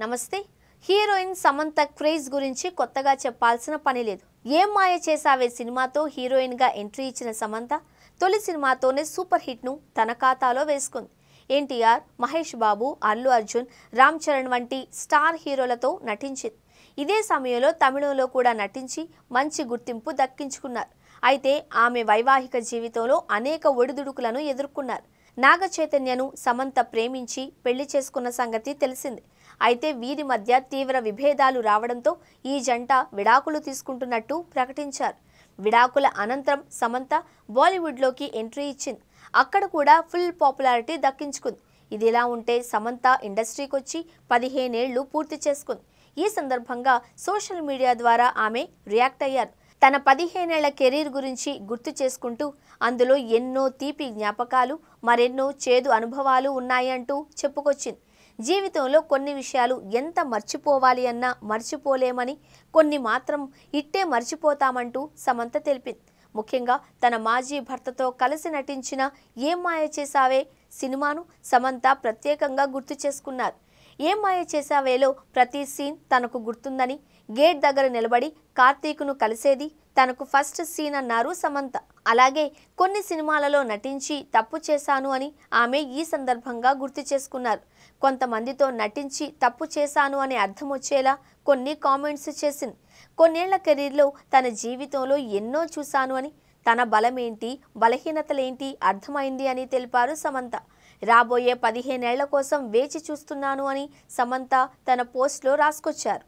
నమస్తే. Heroine Samantha craze గురించి కొత్తగా చెప్పాల్సిన పని లేదు. ఏం మాయ చేసావే సినిమాతో హీరోయిన్ గా ఎంట్రీ ఇచ్చిన సమంత తొలి సినిమాతోనే సూపర్ హిట్ ను తన ఖాతాలో వేసుకుంది. ఎన్టీఆర్, మహేష్ బాబు, అల్లు అర్జున్, రామ్ చరణ్ వంటి స్టార్ హీరోలతో నటించింది. ఇదే సమయంలో తమిళంలో కూడా నటించి మంచి గుర్తింపు దక్కించుకున్నారు. అయితే ఆమె వైవాహిక జీవితంలో అనేక ఒడిదుడుకులను ఎదుర్కొన్నారు. నాగ చైతన్యను సమంత ప్రేమించి పెళ్లి చేసుకున్న సంగతి తెలిసింది. అయితే వీరి మధ్య తీవ్ర విభేదాలు రావడంతో ఈ జంట విడాకులు తీసుకుంటున్నట్టు ప్రకటించారు. విడాకుల అనంతరం సమంత బాలీవుడ్లోకి ఎంట్రీ ఇచ్చింది. అక్కడ కూడా ఫుల్ పాపులారిటీ దక్కించుకుంది. ఇదిలా ఉంటే సమంత ఇండస్ట్రీకి వచ్చి 15 ఏళ్లు పూర్తి చేసుకుంది. ఈ సందర్భంగా సోషల్ మీడియా ద్వారా ఆమె రియాక్ట్ అయ్యారు. తన 15 ఏళ్ల కెరీర్ గురించి గుర్తు చేసుకుంటూ అందులో ఎన్నో తీపి జ్ఞాపకాలు, మరెన్నో చేదు అనుభవాలు ఉన్నాయి అంటూ చెప్పుకొచ్చింది. జీవితంలో కొన్ని విషయాలు ఎంత మర్చిపోవాలి అన్నా మర్చిపోలేమని, కొన్ని మాత్రం ఇట్టే మర్చిపోతామంటూ సమంత తెలిపింది. ముఖ్యంగా తన మాజీ భర్తతో కలిసి నటించిన ఏం మాయ చేసావే సినిమాను సమంత ప్రత్యేకంగా గుర్తు చేసుకున్నారు. ఏం మాయ చేసావేలో ప్రతి సీన్ తనకు గుర్తుందని, గేట్ దగ్గర నిలబడి కార్తీక్ను కలిసేది తనకు ఫస్ట్ సీన్ అన్నారు సమంత. అలాగే కొన్ని సినిమాలలో నటించి తప్పు చేశాను అని ఆమె ఈ సందర్భంగా గుర్తు చేసుకున్నారు. కొంతమందితో నటించి తప్పు చేశాను అనే అర్థం వచ్చేలా కొన్ని కామెంట్స్ చేసింది. కొన్నేళ్ల కెరీర్లో తన జీవితంలో ఎన్నో చూశాను అని, తన బలమేంటి, బలహీనతలేంటి అర్థమైంది అని తెలిపారు సమంత. రాబోయే 15 ఏళ్ల కోసం వేచి చూస్తున్నాను అని సమంత తన పోస్ట్లో రాసుకొచ్చారు.